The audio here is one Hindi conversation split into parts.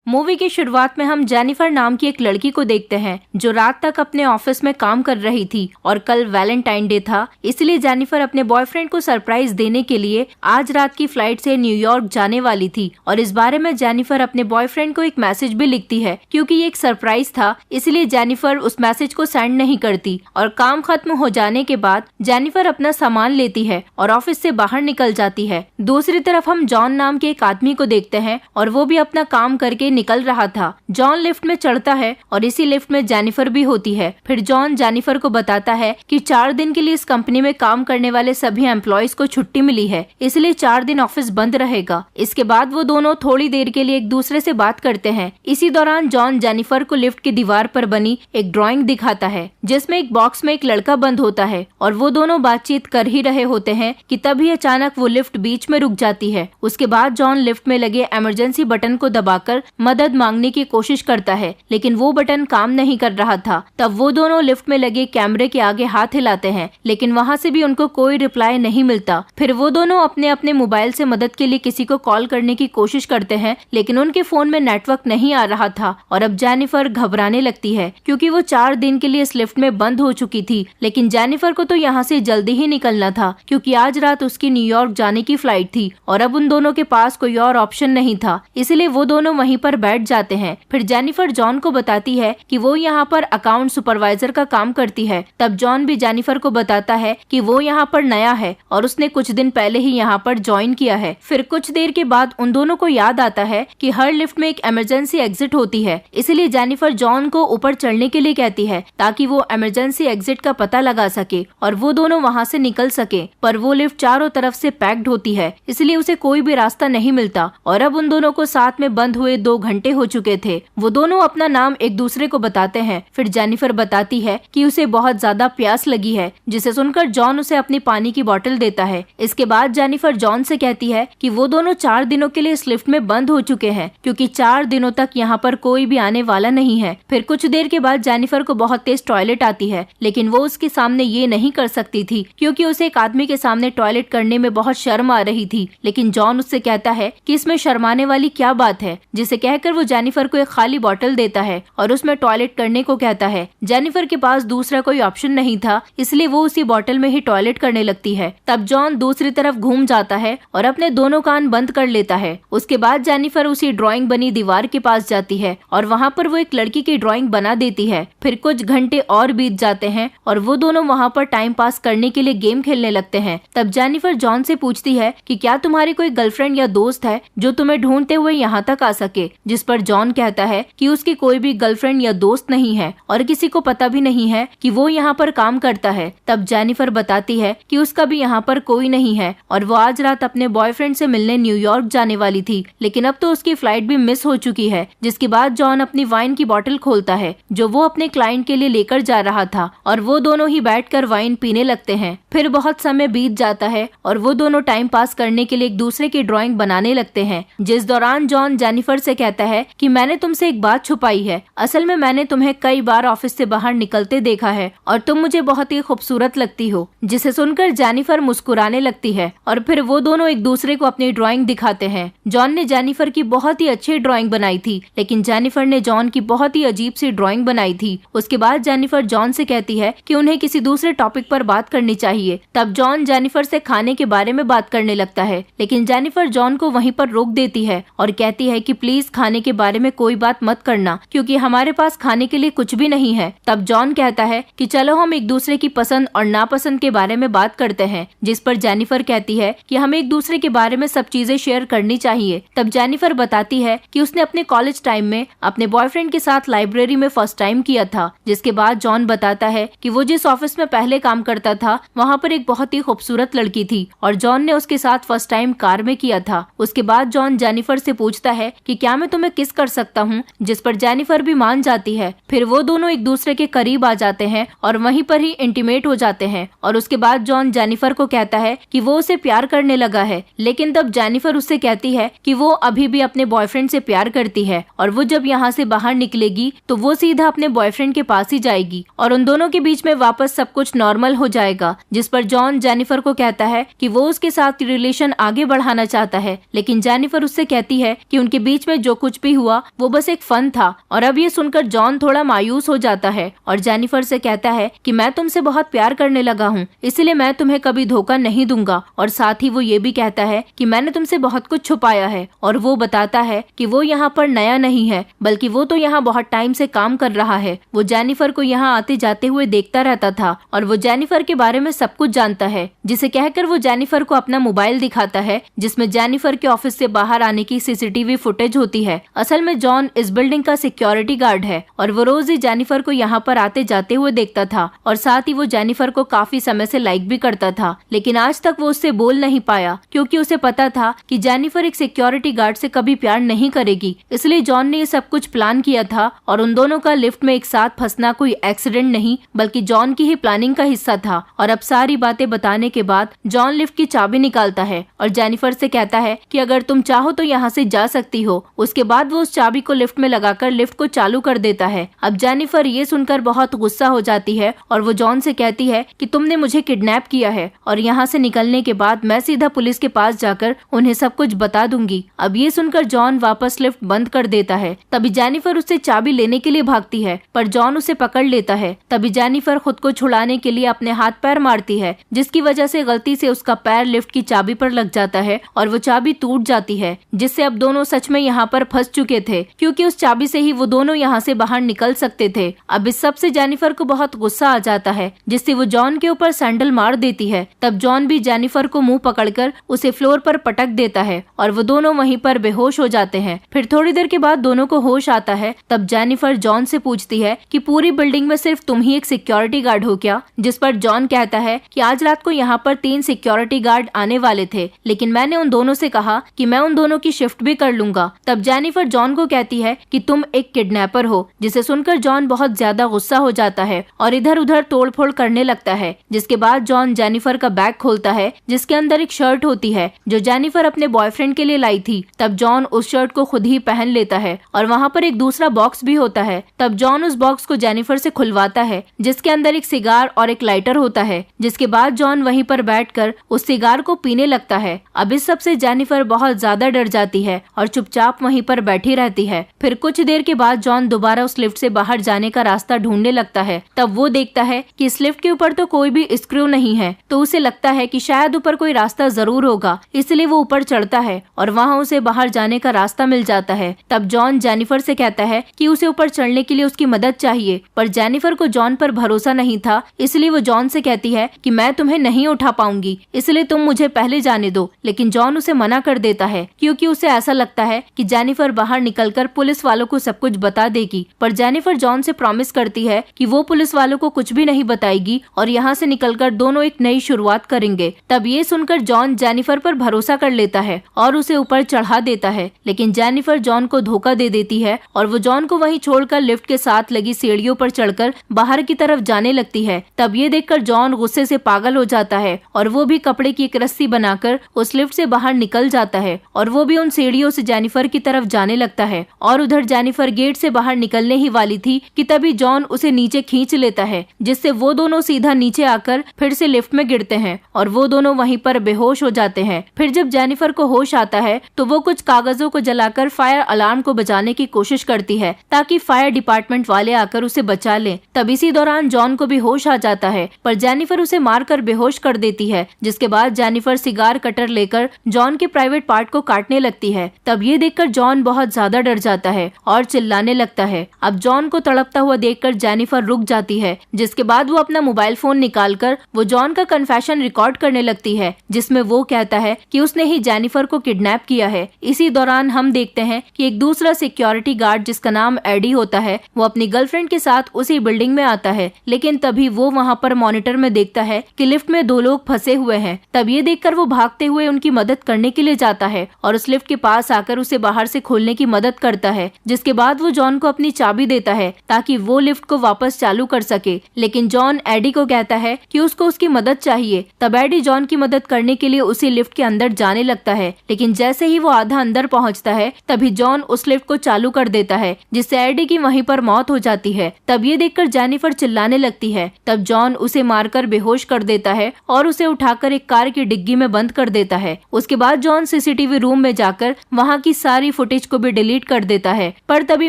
मूवी की शुरुआत में हम जेनिफर नाम की एक लड़की को देखते हैं जो रात तक अपने ऑफिस में काम कर रही थी और कल वैलेंटाइन डे था, इसलिए जेनिफर अपने बॉयफ्रेंड को सरप्राइज देने के लिए आज रात की फ्लाइट से न्यूयॉर्क जाने वाली थी। और इस बारे में जेनिफर अपने बॉयफ्रेंड को एक मैसेज भी लिखती है। क्योंकि ये एक सरप्राइज था इसलिए जेनिफर उस मैसेज को सेंड नहीं करती और काम खत्म हो जाने के बाद जेनिफर अपना सामान लेती है और ऑफिस से बाहर निकल जाती है। दूसरी तरफ हम जॉन नाम के एक आदमी को देखते हैं और वो भी अपना काम करके निकल रहा था। जॉन लिफ्ट में चढ़ता है और इसी लिफ्ट में जेनिफर भी होती है। फिर जॉन जेनिफर को बताता है कि 4 दिन के लिए इस कंपनी में काम करने वाले सभी एम्प्लॉयज को छुट्टी मिली है, इसलिए 4 दिन ऑफिस बंद रहेगा। इसके बाद वो दोनों थोड़ी देर के लिए एक दूसरे से बात करते हैं। इसी दौरान जॉन जेनिफर को लिफ्ट की दीवार पर बनी एक ड्राइंग दिखाता है जिसमें एक बॉक्स में एक लड़का बंद होता है और वो दोनों बातचीत कर ही रहे होते हैं कि तभी अचानक वो लिफ्ट बीच में रुक जाती है। उसके बाद जॉन लिफ्ट में लगे इमरजेंसी बटन को दबाकर मदद मांगने की कोशिश करता है, लेकिन वो बटन काम नहीं कर रहा था। तब वो दोनों लिफ्ट में लगे कैमरे के आगे हाथ हिलाते हैं, लेकिन वहाँ से भी उनको कोई रिप्लाई नहीं मिलता। फिर वो दोनों अपने अपने मोबाइल से मदद के लिए किसी को कॉल करने की कोशिश करते हैं, लेकिन उनके फोन में नेटवर्क नहीं आ रहा था और अब जेनिफर घबराने लगती है क्योंकि वो 4 दिन के लिए इस लिफ्ट में बंद हो चुकी थी। लेकिन जेनिफर को तो यहाँ से जल्दी ही निकलना था क्योंकि आज रात उसकी न्यूयॉर्क जाने की फ्लाइट थी और अब उन दोनों के पास कोई और ऑप्शन नहीं था, इसलिए वो दोनों वहीं पर बैठ जाते हैं। फिर जेनिफर जॉन को बताती है कि वो यहाँ पर अकाउंट सुपरवाइजर का काम करती है। तब जॉन भी जेनिफर को बताता है कि वो यहाँ पर नया है और उसने कुछ दिन पहले ही यहाँ पर ज्वाइन किया है। फिर कुछ देर के बाद उन दोनों को याद आता है कि हर लिफ्ट में एक इमरजेंसी एग्जिट होती है, इसलिए जेनिफर जॉन को ऊपर चढ़ने के लिए कहती है ताकि वो इमरजेंसी एग्जिट का पता लगा सके और वो दोनों वहाँ से निकल सके। पर वो लिफ्ट चारों तरफ से पैक्ड होती है, इसलिए उसे कोई भी रास्ता नहीं मिलता और अब उन दोनों को साथ में बंद हुए 2 घंटे हो चुके थे। वो दोनों अपना नाम एक दूसरे को बताते हैं। फिर जेनिफर बताती है कि उसे बहुत ज्यादा प्यास लगी है, जिसे सुनकर जॉन उसे अपनी पानी की बोतल देता है। इसके बाद जेनिफर जॉन से कहती है कि वो दोनों 4 दिनों के लिए इस लिफ्ट में बंद हो चुके हैं क्योंकि 4 दिनों तक यहाँ पर कोई भी आने वाला नहीं है। फिर कुछ देर के बाद जेनिफर को बहुत तेज टॉयलेट आती है, लेकिन वो उसके सामने ये नहीं कर सकती थी क्योंकि उसे एक आदमी के सामने टॉयलेट करने में बहुत शर्म आ रही थी। लेकिन जॉन उससे कहता है कि इसमें शर्माने वाली क्या बात है, जिसे कहकर वो जेनिफर को एक खाली बोतल देता है और उसमें टॉयलेट करने को कहता है। जेनिफर के पास दूसरा कोई ऑप्शन नहीं था, इसलिए वो उसी बोतल में ही टॉयलेट करने लगती है। तब जॉन दूसरी तरफ घूम जाता है और अपने दोनों कान बंद कर लेता है। उसके बाद जेनिफर उसी ड्राइंग बनी दीवार के पास जाती है और वहाँ पर वो एक लड़की की ड्राइंग बना देती है। फिर कुछ घंटे और बीत जाते हैं और वो दोनों वहाँ पर टाइम पास करने के लिए गेम खेलने लगते हैं। तब जेनिफर जॉन से पूछती है कि क्या तुम्हारी कोई गर्लफ्रेंड या दोस्त है जो तुम्हें ढूंढते हुए यहाँ तक आ सके, जिस पर जॉन कहता है कि उसकी कोई भी गर्लफ्रेंड या दोस्त नहीं है और किसी को पता भी नहीं है कि वो यहाँ पर काम करता है। तब जेनिफर बताती है कि उसका भी यहाँ पर कोई नहीं है और वो आज रात अपने बॉयफ्रेंड से मिलने न्यूयॉर्क जाने वाली थी, लेकिन अब तो उसकी फ्लाइट भी मिस हो चुकी है। जिसके बाद जॉन अपनी वाइन की बोतल खोलता है जो वो अपने क्लाइंट के लिए लेकर जा रहा था और वो दोनों ही बैठकर वाइन पीने लगते हैं। फिर बहुत समय बीत जाता है और वो दोनों टाइम पास करने के लिए एक दूसरे की ड्राइंग बनाने लगते हैं, जिस दौरान जॉन जेनिफर से कहता है कि मैंने तुमसे एक बात छुपाई है। असल में मैंने तुम्हें कई बार ऑफिस से बाहर निकलते देखा है और तुम मुझे बहुत ही खूबसूरत लगती हो। जिसे सुनकर जेनिफर मुस्कुराने लगती है और फिर वो दोनों एक दूसरे को अपनी ड्राइंग दिखाते हैं। जॉन ने जेनिफर की बहुत ही अच्छी ड्राइंग बनाई थी, लेकिन जेनिफर ने जॉन की बहुत ही अजीब सी ड्राइंग बनाई थी। उसके बाद जेनिफर जॉन से कहती है कि उन्हें किसी दूसरे टॉपिक पर बात करनी चाहिए। तब जॉन जेनिफर से खाने के बारे में बात करने लगता है, लेकिन जेनिफर जॉन को वहीं पर रोक देती है और कहती है कि प्लीज खाने के बारे में कोई बात मत करना क्योंकि हमारे पास खाने के लिए कुछ भी नहीं है। तब जॉन कहता है कि चलो हम एक दूसरे की पसंद और नापसंद के बारे में बात करते हैं, जिस पर जेनिफर कहती है कि हमें एक दूसरे के बारे में सब चीजें शेयर करनी चाहिए। तब जेनिफर बताती है कि उसने अपने कॉलेज टाइम में अपने बॉयफ्रेंड के साथ लाइब्रेरी में फर्स्ट टाइम किया था। जिसके बाद जॉन बताता है कि वो जिस ऑफिस में पहले काम करता था वहाँ पर एक बहुत ही खूबसूरत लड़की थी और जॉन ने उसके साथ फर्स्ट टाइम कार में किया था। उसके बाद जॉन जेनिफर से पूछता है कि क्या मैं तुम्हें किस कर सकता हूँ, जिस पर जेनिफर भी मान जाती है। फिर वो दोनों एक दूसरे के करीब आ जाते हैं और वहीं पर ही इंटीमेट हो जाते हैं और उसके बाद जॉन जेनिफर को कहता है कि वो उसे प्यार करने लगा है, लेकिन तब जेनिफर उससे कहती है कि वो अभी भी अपने बॉयफ्रेंड से प्यार करती है और वो जब यहाँ से बाहर निकलेगी तो वो सीधा अपने बॉयफ्रेंड के पास ही जाएगी और उन दोनों के बीच में वापस सब कुछ नॉर्मल हो जाएगा। जिस पर जॉन जेनिफर को कहता है कि वो उसके साथ रिलेशन आगे बढ़ाना चाहता है, लेकिन जेनिफर उससे कहती है कि उनके बीच में जो कुछ भी हुआ वो बस एक फन था। और अब ये सुनकर जॉन थोड़ा मायूस हो जाता है और जेनिफर से कहता है कि मैं तुमसे बहुत प्यार करने लगा हूँ, इसलिए मैं तुम्हें कभी धोखा नहीं दूंगा। और साथ ही वो ये भी कहता है कि मैंने तुमसे बहुत कुछ छुपाया है। और वो बताता है कि वो यहाँ पर नया नहीं है, बल्कि वो तो यहाँ बहुत टाइम से काम कर रहा है। वो जेनिफर को यहाँ आते जाते हुए देखता रहता था और वो जेनिफर के बारे में सब कुछ जानता है, जिसे कहकर वो जेनिफर को अपना मोबाइल दिखाता है जिसमें जेनिफर के ऑफिस से बाहर आने की सीसीटीवी फुटेज होती है। असल में जॉन इस बिल्डिंग का सिक्योरिटी गार्ड है और वो रोज ही जेनिफर को यहाँ पर आते जाते हुए देखता था और साथ ही वो जेनिफर को काफी समय से लाइक भी करता था। लेकिन आज तक वो उससे बोल नहीं पाया क्योंकि उसे पता था कि जेनिफर एक सिक्योरिटी गार्ड से कभी प्यार नहीं करेगी। इसलिए जॉन ने ये सब कुछ प्लान किया था और उन दोनों का लिफ्ट में एक साथ फंसना कोई एक्सीडेंट नहीं बल्कि जॉन की ही प्लानिंग का हिस्सा था। और अब सारी बातें बताने के बाद जॉन लिफ्ट की चाबी निकालता है और जेनिफर से कहता है कि अगर तुम चाहो तो यहाँ से जा सकती हो। उसके बाद वो उस चाबी को लिफ्ट में लगाकर लिफ्ट को चालू कर देता है। अब जेनिफर ये सुनकर बहुत गुस्सा हो जाती है और वो जॉन से कहती है कि तुमने मुझे किडनैप किया है और यहाँ से निकलने के बाद मैं सीधा पुलिस के पास जाकर उन्हें सब कुछ बता दूंगी। अब ये सुनकर जॉन वापस लिफ्ट बंद कर देता है। तभी जेनिफर उससे चाबी लेने के लिए भागती है पर जॉन उसे पकड़ लेता है। तभी जेनिफर खुद को छुड़ाने के लिए अपने हाथ पैर मारती है, जिसकी वजह से गलती से उसका पैर लिफ्ट की चाबी पर लग जाता है और वो चाबी टूट जाती है, जिससे अब दोनों सच में यहाँ पर फंस चुके थे क्योंकि उस चाबी से ही वो दोनों यहाँ से बाहर निकल सकते थे। अब इस सब से जेनिफर को बहुत गुस्सा आ जाता है, जिससे वो जॉन के ऊपर सैंडल मार देती है। तब जॉन भी जेनिफर को मुंह पकड़कर उसे फ्लोर पर पटक देता है और वो दोनों वहीं पर बेहोश हो जाते हैं। फिर थोड़ी देर के बाद दोनों को होश आता है। तब जेनिफर जॉन से पूछती है कि पूरी बिल्डिंग में सिर्फ तुम ही एक सिक्योरिटी गार्ड हो क्या? जिस पर जॉन कहता है कि आज रात को यहाँ पर 3 सिक्योरिटी गार्ड आने वाले थे, लेकिन मैंने उन दोनों से कहा कि मैं उन दोनों की शिफ्ट भी कर लूंगा। तब जेनिफर जॉन को कहती है कि तुम एक किडनैपर हो, जिसे सुनकर जॉन बहुत ज्यादा गुस्सा हो जाता है और इधर उधर तोड़फोड़ करने लगता है। जिसके बाद जॉन जेनिफर का बैग खोलता है जिसके अंदर एक शर्ट होती है जो जेनिफर अपने बॉयफ्रेंड के लिए लाई थी। तब जॉन उस शर्ट को खुद ही पहन लेता है और वहाँ पर एक दूसरा बॉक्स भी होता है। तब जॉन उस बॉक्स को जेनिफर से खुलवाता है जिसके अंदर एक सिगार और एक लाइटर होता है। जिसके बाद जॉन वहीं पर बैठकर उस सिगार को पीने लगता है। अब इस सब से जेनिफर बहुत ज्यादा डर जाती है और चुपचाप वहीं पर बैठी रहती है। फिर कुछ देर के बाद जॉन दोबारा उस लिफ्ट से बाहर जाने का रास्ता ढूंढने लगता है। तब वो देखता है कि इस लिफ्ट के ऊपर तो कोई भी स्क्रू नहीं है, तो उसे लगता है कि शायद ऊपर कोई रास्ता जरूर होगा, इसलिए वो ऊपर चढ़ता है और वहाँ उसे बाहर जाने का रास्ता मिल जाता है। तब जॉन जेनिफर से कहता है कि उसे ऊपर चढ़ने के लिए उसकी मदद चाहिए, पर जेनिफर को जॉन पर भरोसा नहीं था, इसलिए वो जॉन से कहती है कि मैं तुम्हें नहीं उठा पाऊंगी, इसलिए तुम मुझे पहले जाने दो। लेकिन जॉन उसे मना कर देता है क्योंकि उसे ऐसा लगता है कि जेनिफर बाहर निकलकर पुलिस वालों को सब कुछ बता देगी। पर जेनिफर जॉन से प्रॉमिस करती है कि वो पुलिस वालों को कुछ भी नहीं बताएगी और यहाँ से निकलकर दोनों एक नई शुरुआत करेंगे। तब ये सुनकर जॉन जेनिफर पर भरोसा कर लेता है और उसे ऊपर चढ़ा देता है। लेकिन जेनिफर जॉन को धोखा दे देती है और वो जॉन को वहीं छोड़कर लिफ्ट के साथ लगी सीढ़ियों पर चढ़कर बाहर की तरफ जाने लगती है। तब ये देखकर जॉन गुस्से से पागल हो जाता है और वो भी कपड़े की एक रस्सी बनाकर उस लिफ्ट से बाहर निकल जाता है और वो भी उन सीढ़ियों से जेनिफर की तरफ जाने लगता है। और उधर जेनिफर गेट से बाहर निकलने ही वाली थी कि तभी जॉन उसे नीचे खींच लेता है, जिससे वो दोनों सीधा नीचे आकर फिर से लिफ्ट में गिरते हैं और वो दोनों वहीं पर बेहोश हो जाते हैं। फिर जब जेनिफर को होश आता है तो वो कुछ कागजों को जलाकर फायर अलार्म को बजाने की कोशिश करती है ताकि फायर डिपार्टमेंट वाले आकर उसे बचा लें। तब इसी दौरान जॉन को भी होश आ जाता है, पर जेनिफर उसे मारकर बेहोश कर देती है। जिसके बाद जेनिफर सिगार कटर लेकर जॉन के प्राइवेट पार्ट को काटने लगती है। तब ये देखकर जॉन बहुत ज्यादा डर जाता है और चिल्लाने लगता है। अब जॉन को तड़पता हुआ देखकर जेनिफर रुक जाती है, जिसके बाद वो अपना मोबाइल फोन निकालकर वो जॉन का कन्फेशन रिकॉर्ड करने लगती है, जिसमें वो कहता है कि उसने ही जेनिफर को किडनैप किया है। इसी दौरान हम देखते हैं कि एक दूसरा सिक्योरिटी गार्ड जिसका नाम एडी होता है वो अपनी गर्लफ्रेंड के साथ उसी बिल्डिंग में आता है। लेकिन तभी वो वहाँ पर मॉनिटर में देखता है कि लिफ्ट में 2 लोग फंसे हुए हैं। तब ये देखकर वो भागते हुए उनकी मदद करने के लिए जाता है और उस लिफ्ट के पास आकर उसे बाहर से खोलने की मदद करता है। जिसके बाद वो जॉन को अपनी चाबी देता है ताकि वो लिफ्ट को वापस चालू कर सके। लेकिन जॉन एडी को कहता है कि उसको उसकी मदद चाहिए। तब एडी जॉन की मदद करने के लिए उसी लिफ्ट के अंदर जाने लगता है, लेकिन जैसे ही वो आधा अंदर पहुंचता है तभी जॉन उस लिफ्ट को चालू कर देता है, जिससे एडी की वहीं पर मौत हो जाती है। तब ये देखकर जेनिफर चिल्लाने लगती है। तब जॉन उसे मारकर बेहोश कर देता है और उसे उठाकर एक कार की डिग्गी में बंद कर देता है। उसके बाद जॉन सीसीटीवी रूम में जाकर वहाँ की सारी फुटेज फुटेज को भी डिलीट कर देता है। पर तभी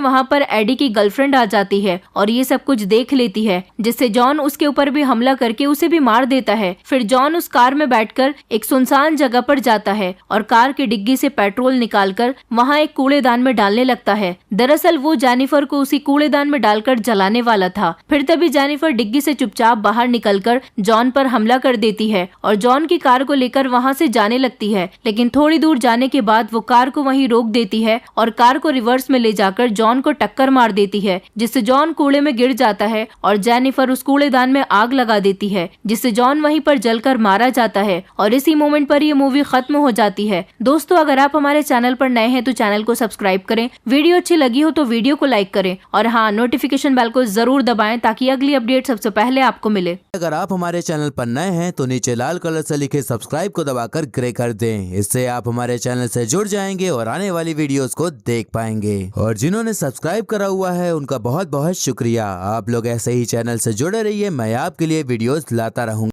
वहाँ पर एडी की गर्लफ्रेंड आ जाती है और ये सब कुछ देख लेती है, जिससे जॉन उसके ऊपर भी हमला करके उसे भी मार देता है। फिर जॉन उस कार में बैठकर एक सुनसान जगह पर जाता है और कार की डिग्गी से पेट्रोल निकालकर वहाँ एक कूड़ेदान में डालने लगता है। दरअसल वो जेनिफर को उसी कूड़ेदान में डालकर जलाने वाला था। फिर तभी जेनिफर डिग्गी से चुपचाप बाहर निकलकर जॉन पर हमला कर देती है और जॉन की कार को लेकर वहाँ से जाने लगती है। लेकिन थोड़ी दूर जाने के बाद वो कार को वहीं रोक देती है और कार को रिवर्स में ले जाकर जॉन को टक्कर मार देती है, जिससे जॉन कूड़े में गिर जाता है और जेनिफर उस कूड़ेदान में आग लगा देती है, जिससे जॉन वहीं पर जलकर मारा जाता है। और इसी मोमेंट पर ये मूवी खत्म हो जाती है। दोस्तों, अगर आप हमारे चैनल पर नए हैं तो चैनल को सब्सक्राइब करें, वीडियो अच्छी लगी हो तो वीडियो को लाइक करें और हाँ, नोटिफिकेशन बेल को जरूर दबाएं ताकि अगली अपडेट सबसे पहले आपको मिले। अगर आप हमारे चैनल पर नए हैं तो नीचे लाल कलर से लिखे सब्सक्राइब को दबाकर ग्रे कर दें। इससे आप हमारे चैनल से जुड़ जाएंगे और आने वाली वीडियोस को देख पाएंगे। और जिन्होंने सब्सक्राइब करा हुआ है उनका बहुत बहुत शुक्रिया। आप लोग ऐसे ही चैनल से जुड़े रहिए, मैं आपके लिए वीडियोस लाता रहूंगा।